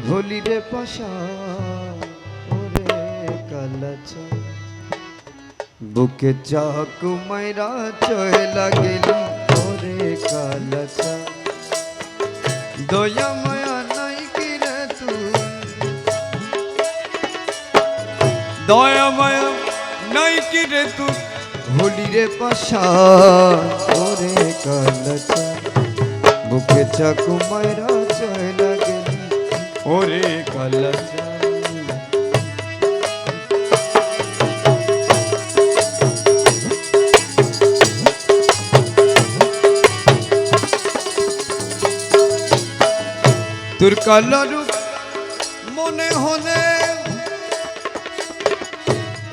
হলি রে পাশা ওরে কালাচা বুকে চাকু মাইরা চয়লা গেলি ওরে কালাচা দয়া মায়া নাই কি রে তুই দয়া মায়া নাই কি রে তুই হলি রে পাশা ওরে কালাচা বুকে চাকু মাইরা চয়লা গেলি ওরে কালাচা তোর কালো রূপ মনে হলে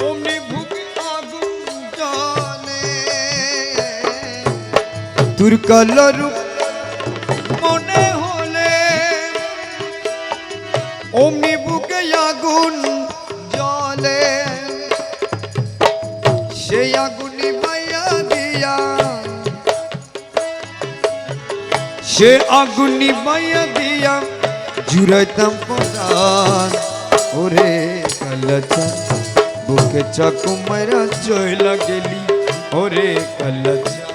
অমনি বুকে আগুন জ্বলে তোর কালো রূপ মনে হলে অমনি বুকে আগুন জ্বলে সেই আগুনি মাইয়া দিয়া সে আগুনি মাইয়া দিয়া জুড়াইতাম পরাণ ওরে কালাচা বুকে চাকু মাইরা চয়লা গেলি ওরে কালাচা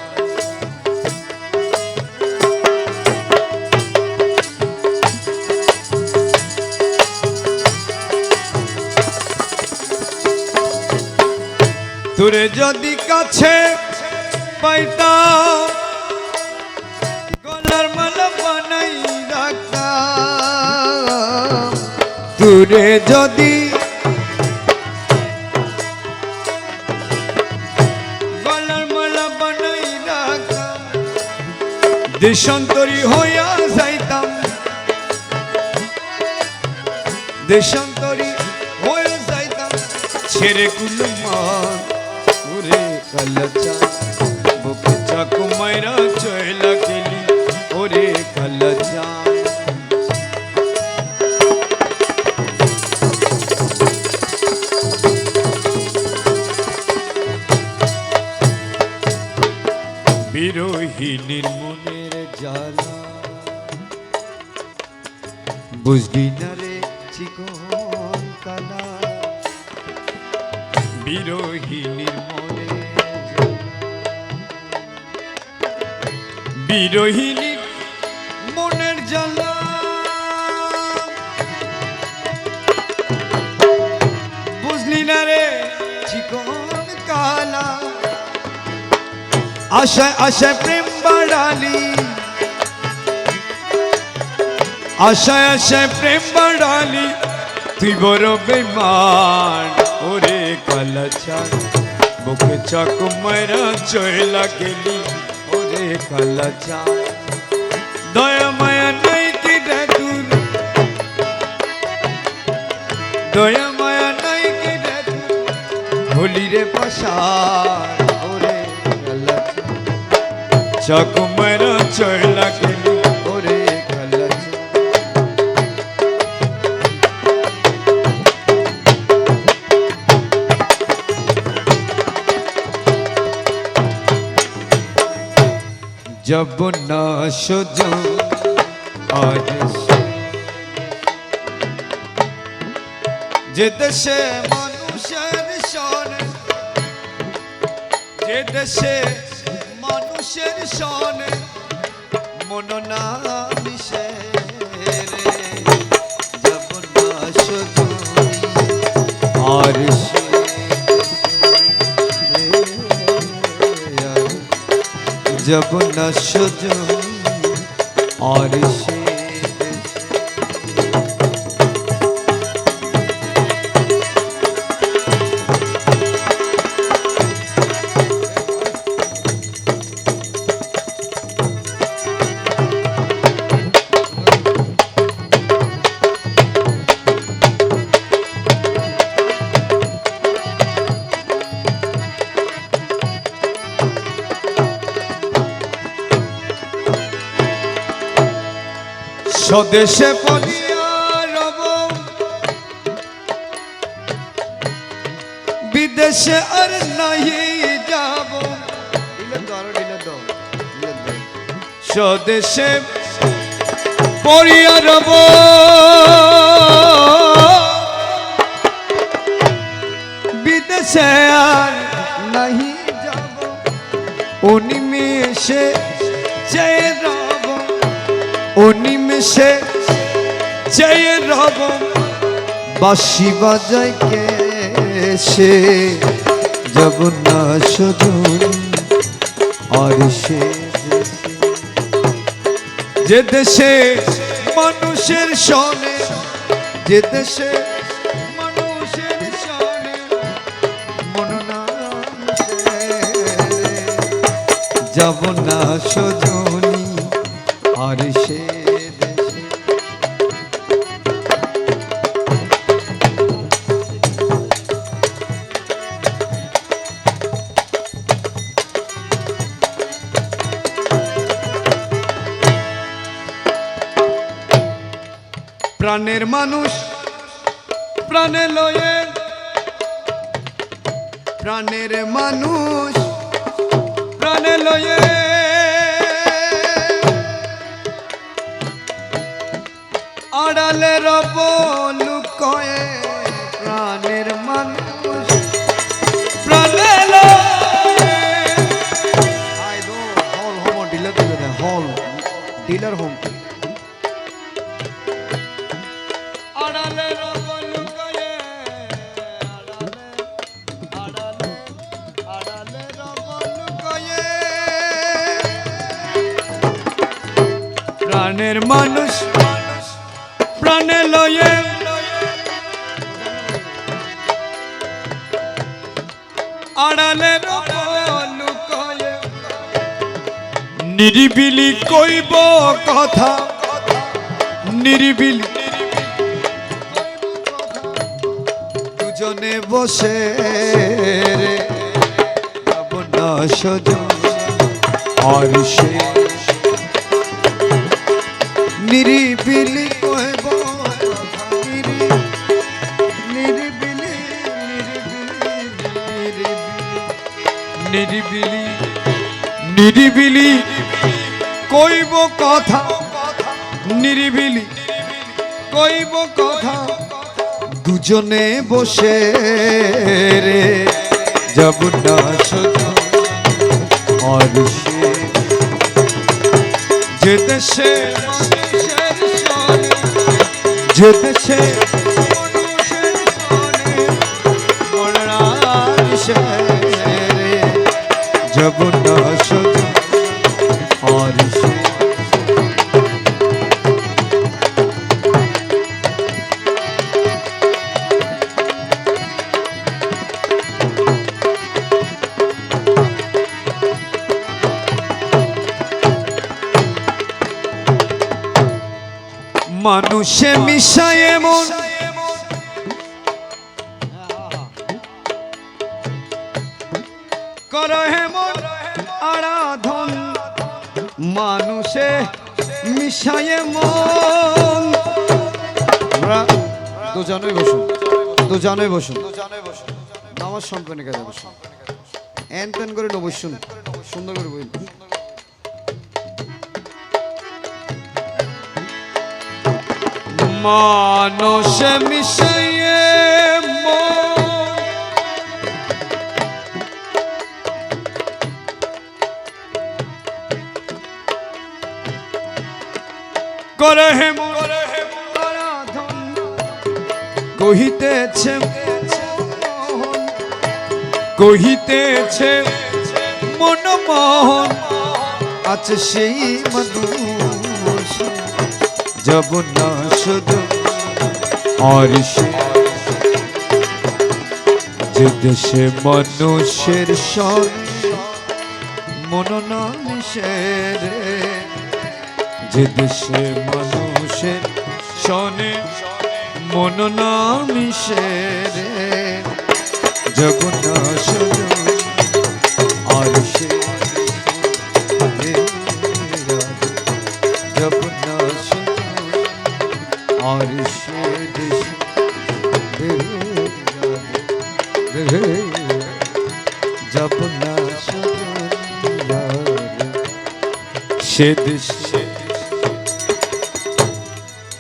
তোরে যদি কাছে পাইতাম গলার মালা বানাই রাখতাম তোরে যদি গলার মালা বানাই রাখতাম দেশান্তরী হইয়া যাইতাম দেশান্তরী হয়ে যাইতাম ছেড়ে কুলমান ওরে কালাচা বুকে চাকু মাইরা চয়লা গেলি ওরে কালাচা বিরোহিনীর মনের জ্বালা বুঝবি না রে চিকন কালা বিরোহিনীর মনে বিরোহিনীর মনের জ্বালা বুঝলি না রে চিকন কালা আশায় আশায় প্রেম বাড়ালি আশায় আশায় প্রেম বাড়ালি তুই বড় বেমান ওরে কালাচা বুকে চাকু মাইরা চয়লা গেলি ওরে কালাচা দয়া মায়া নাই কি রে তুই দয়া মায়া নাই কি রে তুই হলি রে পাশা ওরে কালাচা চাকু মাইরা চয়লা গেলি ওরে কালাচা जब ना सजो आज जे देशे মানুষের শোনে যে দেশে মানুষের শোনে মন না মিশে রে जब ना सजो আর जब न सजो और से স্বদেশে পড়িয়া রব বিদেশে আর নাহি যাব স্বদেশে পড়িয়া রব চেয়ে রব বাঁশি বাজায় কে সে যাব না সজন আর সে যে দেশে মানুষের সনে যে দেশে মানুষের সনে মননা যাব না সজনী আর সে দেশে প্রাণের মানুষ প্রাণে লয়ে প্রাণের মানুষ প্রাণে লয়ে আড়ালে রব লুকয়ে প্রাণের মানুষ প্রাণে লয়ে আই দো হল হোম ডিলার দিলে হল ডিলার হোম প্রাণের মানুষ প্রাণে লয়ে আড়ালে লুকয়ে নিরিবিলি কইব কথা নিরিবিলি দুজনে বসে রে যাব না সজন আর সে নিরিবিলি কইব নিরিবিলি নিরিবিলি নিরিবিলি কইব কথা নিরিবিলি কইব কথা দুজনে বসে রে যাব না সজন আর সে যে দেশে যে দেশে যাব না সজন আর সে মানুষে মিশায় এমন করে এমন আরাধন মানুষে মিশায় এমন দুজনে বসুন দুজনে বসুন নামাজ সম্পন্ন কাজে বসুন এন তেন করে বসুন সুন্দর করে বলুন মানুষ মিশিয়ে করে কহিতেছে কহিতেছে মনমোহন আছে সেই মানুষ যাব না সজন আর সে যে দেশে মানুষের সন মন না মিশে রে যে দেশে মানুষের সনে মন না মিশে রে যাব না সজন আর সে যাব না সজন আর সে দেশে যাব না সে দেশে